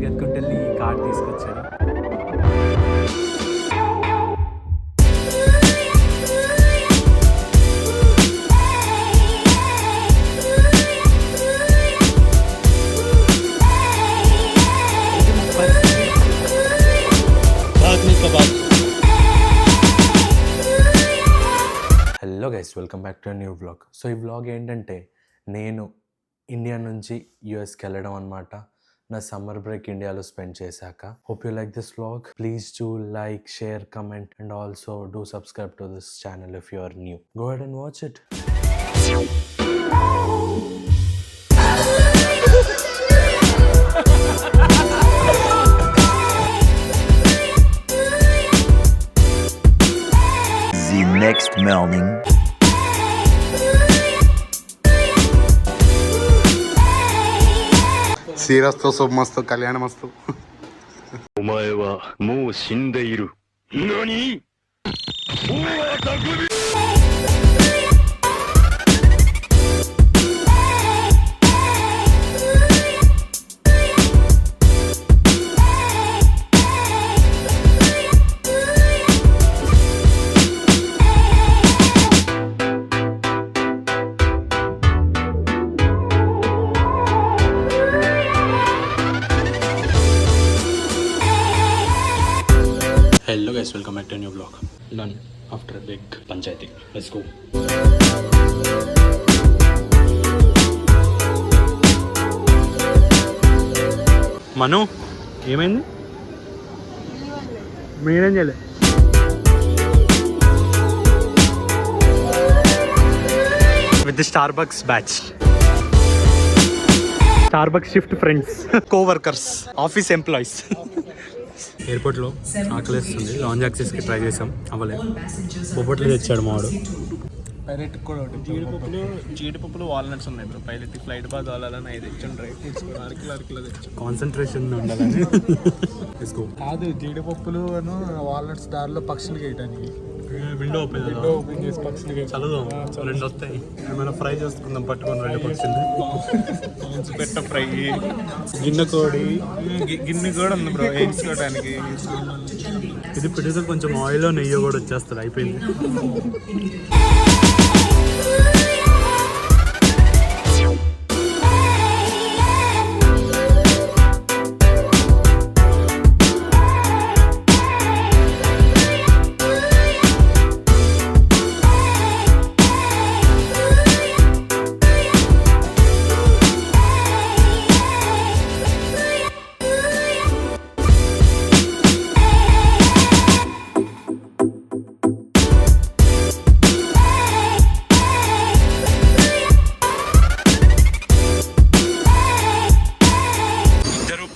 పరిగెత్తుకుంటూ వెళ్ళి ఈ కార్డ్ తీసుకొచ్చాడు. Hello guys, welcome back to new vlog. So ఈ వ్లాగ్ ఏంటంటే నేను ఇండియా నుంచి యూఎస్కి వెళ్ళడం అనమాట. నా సమ్మర్ బ్రేక్ ఇండియాలో స్పెండ్ చేశాక. Hope you like this vlog. Please do like, share, comment and also do subscribe to this channel if you are new. Go ahead and watch it. Next morning. శ్రీరస్తు శుభమస్తు కళ్యాణమస్తు. お前はもう死んでいる。何？大和首。Hello guys, welcome back to a new vlog. Done after a big panchayati. Let's go. మను ఏమైంది? మీరేం చేయలే? With the Starbucks batch. Starbucks shift friends, co-workers, office employees. ఎయిర్పోర్ట్లో ఆకలిస్తుంది. Lounge యాక్సెస్కి try చేసాం, అవ్వలేదు. బొబ్బట్లు తెచ్చాడు మావాడు. పైలట్ కూడా జీడిపప్పులు వాల్నట్స్ ఉన్నాయి బ్రో. పైలట్ ఫ్లైట్ బాగా కావాలని ఐదు తెచ్చాను. డ్రై ఫ్రూట్స్ అరకిలో తెచ్చాను. కాన్సన్ట్రేషన్ ఉండాలని. కాదు, జీడిపప్పులు వాల్నట్స్ దారిలో పక్షులకి వేయడానికి. విండో ఓపెన్ చేసి పక్షులకి చదువుదాం, రెండు వస్తాయి. ఏమైనా ఫ్రై చేసుకుందాం పట్టుకొని రెండు పక్షులు. పెట్ట ఫ్రై, గిన్నె కోడి, గిన్నె కూడా ఉంది బ్రో వేయించుకోవడానికి. ఇది పెట్టేసరికి కొంచెం ఆయిల్ నెయ్యి కూడా వచ్చేస్తుంది. అయిపోయింది.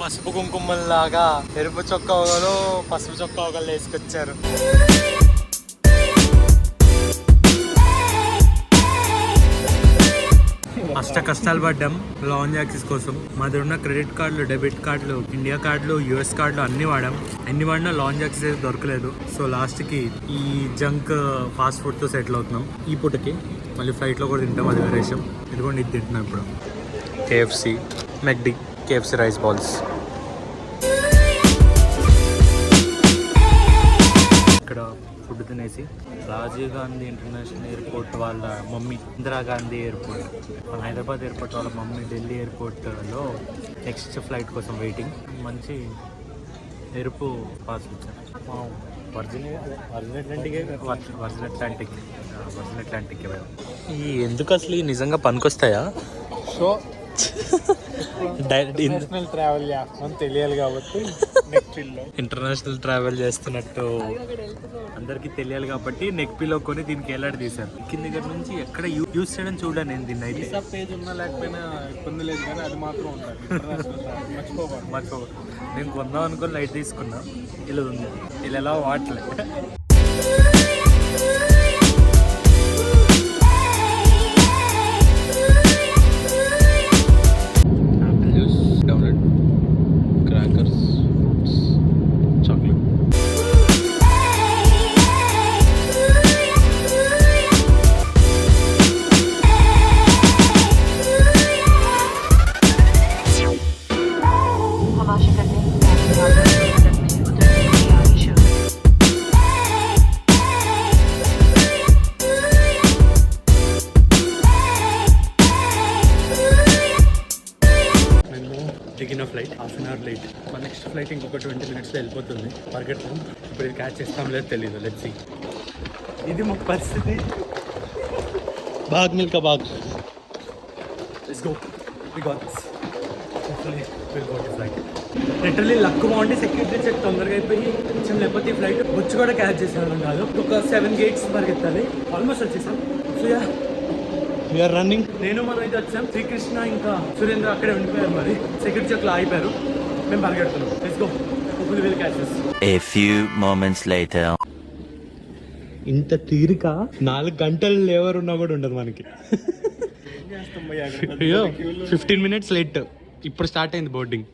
పసుపు కుంకుమల్లాగా ఎరుపు చొక్కా ఒకరు, పసుపు చొక్కా ఒకళ్ళు వేసుకొచ్చారు. అష్ట కష్టాలు పడ్డాం లాంజ్ యాక్సెస్ కోసం. మా దగ్గర ఉన్న క్రెడిట్ కార్డులు, డెబిట్ కార్డులు, ఇండియా కార్డులు, యూఎస్ కార్డులు అన్ని వాడాం. ఎన్ని వాడినా లాంజ్ యాక్సెస్ దొరకలేదు. సో లాస్ట్కి ఈ జంక్ ఫాస్ట్ ఫుడ్తో సెటిల్ అవుతున్నాం. ఈ పూటకి మళ్ళీ ఫ్లైట్లో కూడా తింటాం, అది వేరే విషయం. ఇదిగోండి, ఇది తింటున్నాం ఇప్పుడు. KFC, McD, KFC rice balls. ఇక్కడ ఫుడ్ తినేసి రాజీవ్ గాంధీ ఇంటర్నేషనల్ ఎయిర్పోర్ట్ వాళ్ళ మమ్మీ, ఇందిరాగాంధీ ఎయిర్పోర్ట్, మన హైదరాబాద్ ఎయిర్పోర్ట్ వాళ్ళ మమ్మీ ఢిల్లీ ఎయిర్పోర్ట్లో నెక్స్ట్ ఫ్లైట్ కోసం వెయిటింగ్. మంచి ఎరుపు పాస్ ఇచ్చారు. వర్జిన్ అట్లాంటిక్ ఈ ఎందుకు అసలు నిజంగా పనికొస్తాయా? సో ఇంటర్నేషనల్ ట్రావెల్ చేస్తాం తెలియాలి కాబట్టి నెక్ పిల్లో ఇంటర్నేషనల్ ట్రావెల్ చేస్తున్నట్టు అందరికీ తెలియాలి కాబట్టి నెక్ పిల్లో కొని దీనికి ఎలాంటి తీశారు. కింద దగ్గర నుంచి ఎక్కడ యూజ్ చేయడం చూడండి. నేను దీన్ని అయితే పేజ్ ఉన్నా లేకపోయినా ఇబ్బంది లేదు, కానీ అది మాత్రం ఉంటుంది. మర్చిపోకూడదు. నేను కొందాం అనుకుని లైట్ తీసుకున్నా. ఇలా ఉంది, ఇలా ఎలా వాడలే. हवा शिकते హాఫ్ అన్ అవర్ లేట్. మన నెక్స్ట్ ఫ్లైట్ ఇంకొక 20 minutesలో వెళ్ళిపోతుంది. పరిగెడతాం. ఇప్పుడు ఇది క్యాచ్ చేస్తాం లేదు తెలీదు. Let's see. ఇది మా పరిస్థితి. Bhaag Milkha Bhaag. Let's go. We got this. Hopefully will go to flight. Literally luck బాగుంటే సెక్యూరిటీ చెక్ తొందరగా అయిపోయి కొంచెం లేకపోతే ఈ ఫ్లైట్ బొచ్చు కూడా క్యాచ్ చేసేవాళ్ళం కాదు. ఒక 7 gates పరిగెత్తాలి. ఆల్మోస్ట్ వచ్చేసాం. So yeah we're running. నేను మనం అయితే వచ్చాం. శ్రీకృష్ణ ఇంకా సురేంద్ర అక్కడే ఉండిపోయారు. మరి సెక్యూరిటీ చెక్లో ఆగిపోయారు. మేము పరిగెడుతున్నాం. Let's go. Hopefully will catch this. A few moments later. ఇంత తీరిక 4 గంటలు లేవరున్నా కూడా ఉండదు మనకి. అయ్యో 15 minutes లేట్. ఇప్పుడు స్టార్ట్ అయింది boarding.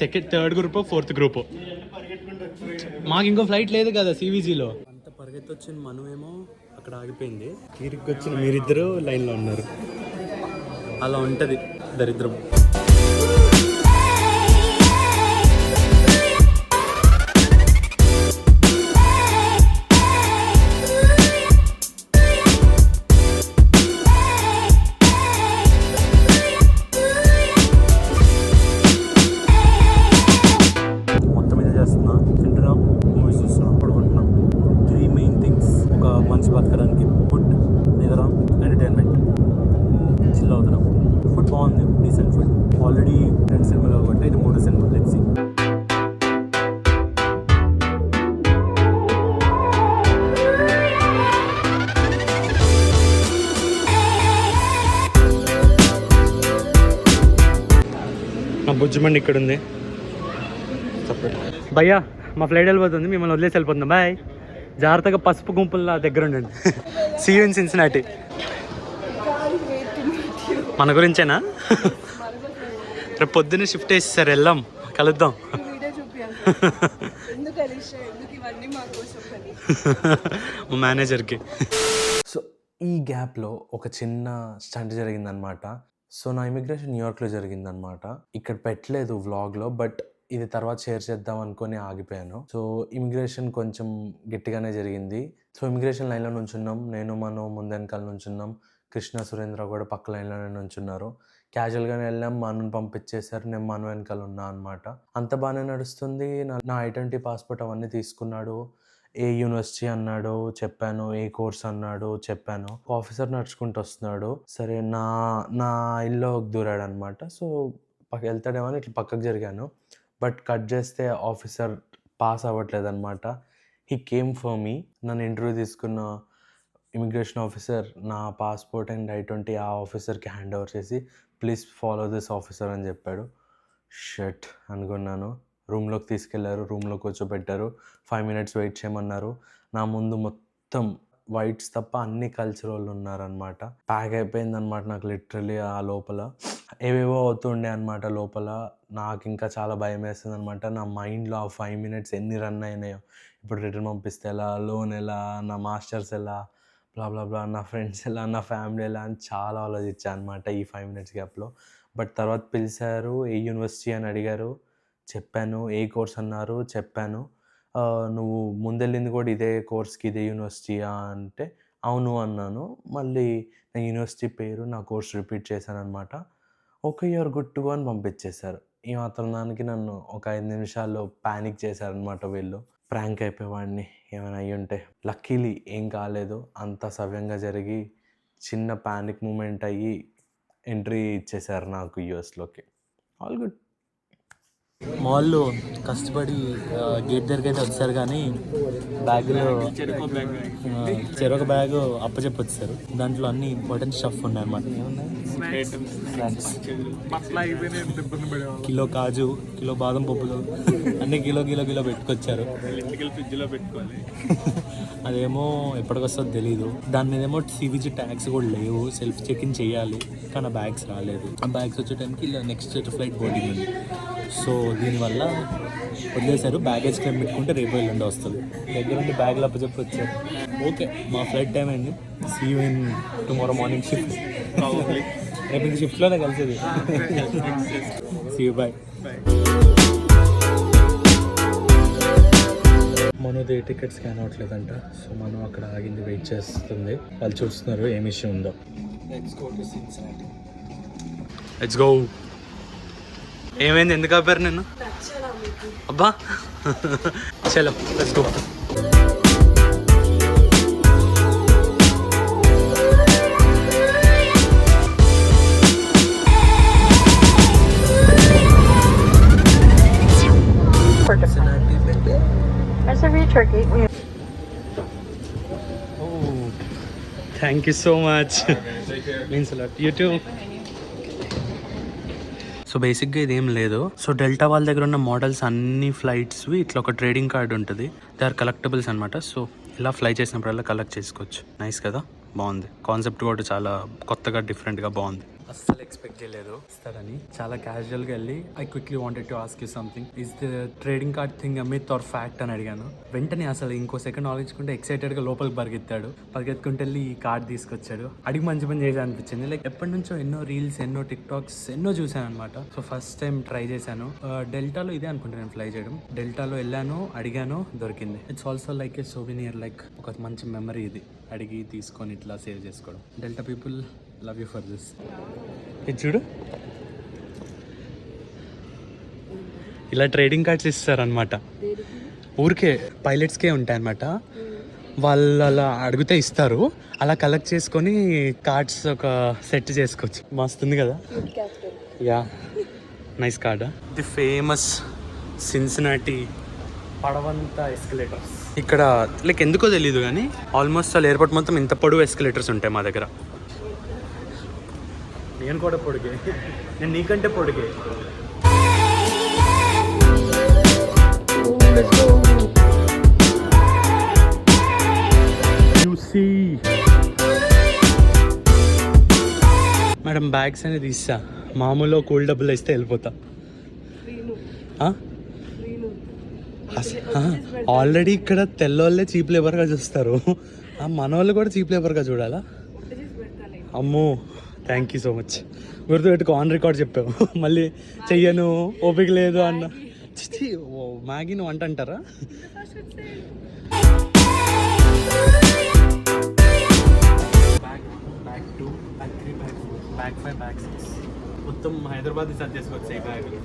Second 3rd group 4th group. మాకు ఇంకో ఫ్లైట్ లేదు కదా CVGలో. అంత పరిగెత్తి వచ్చిన మనమేమో అక్కడ ఆగిపోయింది. తీరికి వచ్చిన మీరిద్దరు లైన్లో ఉన్నారు. అలా ఉంటుంది దరిద్రం. బతకడానికి ఫుడ్, నిద్ర, ఎంటర్టైన్మెంట్. చిల్ అవుతున్నాం. ఫుడ్ బాగుంది, డీసెంట్ ఫుడ్. ఆల్రెడీ 2 సినిమాలు కాబట్టి ఇది 3 సినిమా. Let's see. నా బుజ్జిమండి ఇక్కడ ఉంది. భయ్యా మా ఫ్లైట్ వెళ్ళిపోతుంది. మిమ్మల్ని వదిలేసి వెళ్ళిపోతుంది. బాయ్. జాగ్రత్తగా పసుపు గుంపుల దగ్గర ఉండండి. See you in Cincinnati. మన గురించేనా? రేపు పొద్దున్నే షిఫ్ట్ వేసేసారు. వెళ్దాం, కలుద్దాం. మా మేనేజర్కి. సో ఈ గ్యాప్లో ఒక చిన్న స్టంట్ జరిగిందనమాట. సో నా ఇమిగ్రేషన్ న్యూయార్క్లో జరిగిందనమాట. ఇక్కడ పెట్టలేదు వ్లాగ్లో, బట్ ఇది తర్వాత షేర్ చేద్దాం అనుకొని ఆగిపోయాను. సో ఇమిగ్రేషన్ కొంచెం గట్టిగానే జరిగింది. సో ఇమిగ్రేషన్ లైన్లో నుంచున్నాం. నేను మనం ముందెనకాల నుంచున్నాం. కృష్ణ సురేంద్ర కూడా పక్క లైన్లోనే నుంచున్నారు. క్యాజువల్గానే వెళ్ళాం. మనుని పంపించేశారు. నేను మను వెనకాల ఉన్నా అనమాట. అంత బాగానే నడుస్తుంది. నా ఐడెంటిటీ, పాస్పోర్ట్ అవన్నీ తీసుకున్నాడు. ఏ యూనివర్సిటీ అన్నాడు, చెప్పాను. ఏ కోర్స్ అన్నాడు, చెప్పాను. ఆఫీసర్ నడుచుకుంటూ వస్తున్నాడు. సరే నా ఇల్లు దూరాడు అనమాట. సో వెళ్తాడేమో అని ఇట్లా పక్కకు జరిగాను. బట్ కట్ చేస్తే ఆఫీసర్ పాస్ అవ్వట్లేదు అనమాట. He came for me. నన్ను ఇంటర్వ్యూ తీసుకున్న ఇమిగ్రేషన్ ఆఫీసర్ నా పాస్పోర్ట్ అండ్ I-20 ఆ ఆఫీసర్కి హ్యాండ్ ఓవర్ చేసి ప్లీజ్ ఫాలో దిస్ ఆఫీసర్ అని చెప్పాడు. షట్ అనుకున్నాను. రూమ్లోకి తీసుకెళ్లారు. రూమ్లో కూర్చోబెట్టారు. 5 minutes వెయిట్ చేయమన్నారు. నా ముందు మొత్తం వైట్స్ తప్ప అన్ని కల్చర్ వాళ్ళు ఉన్నారనమాట. ప్యాక్ అయిపోయిందనమాట నాకు లిటరలీ. ఆ లోపల ఏవేవో అవుతుండే అనమాట లోపల. నాకు ఇంకా చాలా భయం వేస్తుంది అనమాట. నా మైండ్లో ఆ 5 minutes ఎన్ని రన్ అయినాయో. ఇప్పుడు రిటర్న్ పంపిస్తే ఎలా, లోన్ ఎలా, నా మాస్టర్స్ ఎలా, బ్లా బ్లా బ్లా, నా ఫ్రెండ్స్ ఎలా, నా ఫ్యామిలీ ఎలా అని చాలా ఆలోచించాను అనమాట ఈ 5 minutes గ్యాప్లో. బట్ తర్వాత పిలిచారు. ఏ యూనివర్సిటీ అని అడిగారు. చెప్పాను. ఏ కోర్స్ అన్నారు. చెప్పాను. నువ్వు ముందెళ్ళింది కూడా ఇదే కోర్స్కి, ఇదే యూనివర్సిటీయా అంటే అవును అన్నాను. మళ్ళీ నా యూనివర్సిటీ పేరు, నా కోర్స్ రిపీట్ చేశాను అనమాట. Okay you're good to go అని పంపించేశారు. ఈ మాత్రం దానికి నన్ను ఒక 5 నిమిషాల్లో ప్యానిక్ చేశారనమాట వీళ్ళు. ప్రాంక్ అయిపోయేవాడిని ఏమైనా అయ్యి ఉంటే. లక్కీలీ ఏం కాలేదు. అంతా సవ్యంగా జరిగి చిన్న ప్యానిక్ మూమెంట్ అయ్యి ఎంట్రీ ఇచ్చేశారు నాకు యూఎస్లోకి. All good. మాల్లో కష్టపడి గేట్ దగ్గరికి అయితే వచ్చారు. కానీ బ్యాగ్లో చెరొక బ్యాగ్ అప్పచెప్పొచ్చారు. దాంట్లో అన్ని ఇంపార్టెంట్ స్టఫ్ ఉన్నాయి అన్నమాట. కిలో కాజు, కిలో బాదం పప్పులు అన్ని కిలో పెట్టుకొచ్చారు. ఫ్రిడ్జ్లో పెట్టుకోవాలి. అదేమో ఎప్పటికొస్తుందో తెలీదు. దాని మీద ఏమో CVG ట్యాక్స్ కూడా లేవు. సెల్ఫ్ చెక్ ఇన్ చేయాలి. కానీ ఆ బ్యాగ్స్ రాలేదు. ఆ బ్యాగ్స్ వచ్చే టైంకి ఇలా నెక్స్ట్ ఫ్లైట్ బోర్డింగ్ ఉంది. సో దీనివల్ల వదిలేశారు. బ్యాగేజ్ క్లెయిమ్ పెట్టుకుంటే రేపు ఎల్లుండి వస్తుంది. దగ్గర ఉండి బ్యాగ్లు అప్పచెప్పి వచ్చారు. ఓకే మా ఫ్లైట్ టైం అయింది. See you in tomorrow morning shift. రేపు షిఫ్ట్లోనే కలిసేది. See you bye. మనది టికెట్ స్కాన్ అవ్వట్లేదంట. సో మనం అక్కడ ఆగింది, వెయిట్ చేస్తుంది. వాళ్ళు చూస్తున్నారు ఏం ఇష్యూ ఉందో. Let's go. ఏమైంది, ఎందుకు ఆపారు నిన్ను? అబ్బా చలో let's go. Thank you so much, means a lot. You two. So బేసిక్గా ఇదేం లేదు. సో డెల్టా వాళ్ళ దగ్గర ఉన్న మోడల్స్ అన్ని ఫ్లైట్స్వి ఇట్లా ఒక ట్రేడింగ్ కార్డ్ ఉంటుంది. దే ఆర్ కలెక్టబుల్స్ అనమాట. సో ఇలా ఫ్లై చేసినప్పుడల్లా కలెక్ట్ చేసుకోవచ్చు. నైస్ కదా, బాగుంది. కాన్సెప్ట్ కూడా చాలా కొత్తగా డిఫరెంట్గా బాగుంది. అస్సలు ఎక్స్పెక్ట్ చేయలేదు ఇస్తారని. చాలా క్యాజువల్గా వెళ్ళి I quickly wanted to ask you something, is the trading card thing myth or fact అని అడిగాను. వెంటనే అసలు ఇంకో సెకండ్ ఆలోచించుకుంటే ఎక్సైటెడ్గా లోపలికి పరిగెత్తుకుంటూ వెళ్ళి ఈ కార్డ్ తీసుకొచ్చాడు. అడిగి మంచి పని చేసి అనిపించింది. లైక్ ఎప్పటి నుంచో ఎన్నో రీల్స్, ఎన్నో టిక్ టాక్స్ ఎన్నో చూసాను అనమాట. సో ఫస్ట్ టైం ట్రై చేశాను. డెల్టాలో ఇదే అనుకుంటాను ఫ్లై చేయడం. డెల్టాలో వెళ్ళాను, అడిగాను, దొరికింది. It's also like a souvenir, like ఒక మంచి మెమరీ ఇది. అడిగి తీసుకొని ఇట్లా సేవ్ చేసుకోవడం. Delta people love you for this. ఇది చూడు, ఇలా ట్రేడింగ్ కార్డ్స్ ఇస్తారనమాట. ఊరికే పైలట్స్కే ఉంటాయి అనమాట. వాళ్ళు అలా అడిగితే ఇస్తారు. అలా కలెక్ట్ చేసుకొని కార్డ్స్ ఒక సెట్ చేసుకోవచ్చు. మస్తుంది కదా. Yeah, nice card. The famous Cincinnati పడవంత ఎస్కలేటర్స్ ఇక్కడ. లైక్ ఎందుకో తెలీదు కానీ ఆల్మోస్ట్ అలా ఎయిర్పోర్ట్ మొత్తం ఇంత పొడవు ఎస్కలేటర్స్ ఉంటాయి మా దగ్గర. నేను కూడా పొడిగే, నేను నీకంటే పొడిగే. మేడం బ్యాగ్స్ అనేది ఇస్తా, మామూలు కూల్ డబ్బులు ఇస్తే వెళ్ళిపోతా. ఆల్రెడీ ఇక్కడ తెల్లవాళ్ళే చీప్ లేబర్గా చూస్తారు, మన వాళ్ళు కూడా చీప్ లేబర్గా చూడాలా? అమ్మో, థ్యాంక్ యూ సో మచ్. గుర్తుపెట్టుకో, ఆన్ రికార్డ్ చెప్పావు. మళ్ళీ చెయ్యను, ఓపిక లేదు అన్న. మ్యాగీని వంట అంటారా? బ్యాగ్ 2, బ్యాగ్ 3, బ్యాగ్ 5, బ్యాగ్ 6 మొత్తం హైదరాబాద్ సర్చ్ చేసుకోవచ్చు ఈ బ్యాగ్లో.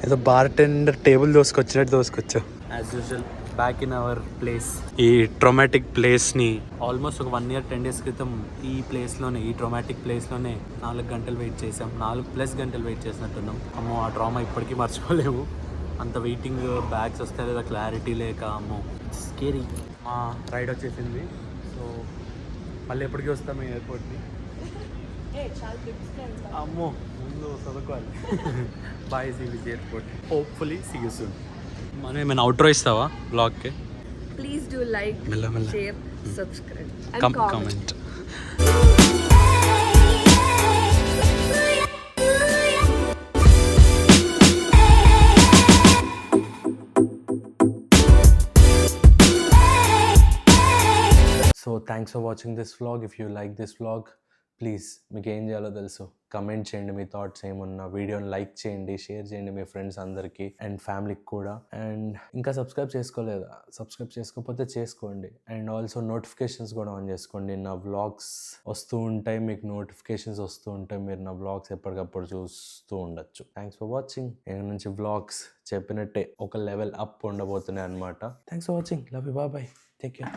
ఏదో బార్ టెండర్ టేబుల్ దోసుకొచ్చా. As usual back in our place. ఈ ట్రోమాటిక్ ప్లేస్ని ఆల్మోస్ట్ ఒక 1 year 10 days క్రితం ఈ ప్లేస్లోనే, ఈ ట్రోమాటిక్ ప్లేస్లోనే 4 గంటలు వెయిట్ చేసాం. 4+ గంటలు వెయిట్ చేసినట్టున్నాం. అమ్మో, ఆ ట్రామా ఇప్పటికీ మర్చిపోలేము. అంత వెయిటింగ్, బ్యాగ్స్ వస్తే లేదా క్లారిటీ లేక, అమ్మో స్కేరీ. మా రైడ్ వచ్చేసింది. సో మళ్ళీ ఎప్పటికీ వస్తాము ఈ ఎయిర్పోర్ట్ని. అమ్మో, ముందు చదువుకోవాలి. Bye, see with airport. Hopefully see you soon. మనం ఏమైనా అవుట్రో ఇస్తావా బ్లాగ్కి? Please do like, share, subscribe and comment. So thanks for watching this vlog. If you like this vlog, please మీకు ఏం చేయాలో తెలుసు, కమెంట్ చేయండి. మీ థాట్స్ ఏమున్నా వీడియోని లైక్ చేయండి, షేర్ చేయండి మీ ఫ్రెండ్స్ అందరికీ అండ్ ఫ్యామిలీకి కూడా. అండ్ ఇంకా సబ్స్క్రైబ్ చేసుకోలేదా? సబ్స్క్రైబ్ చేసుకోకపోతే చేసుకోండి. అండ్ ఆల్సో నోటిఫికేషన్స్ కూడా ఆన్ చేసుకోండి. నా వ్లాగ్స్ వస్తూ ఉంటాయి, మీకు నోటిఫికేషన్స్ వస్తూ ఉంటాయి. మీరు నా వ్లాగ్స్ ఎప్పటికప్పుడు చూస్తూ ఉండొచ్చు. Thanks for watching. నేను నుంచి వ్లాగ్స్ చెప్పినట్టే ఒక లెవెల్ అప్ ఉండబోతున్నాయి అనమాట. Thanks for watching. Love you. Bye. Take care.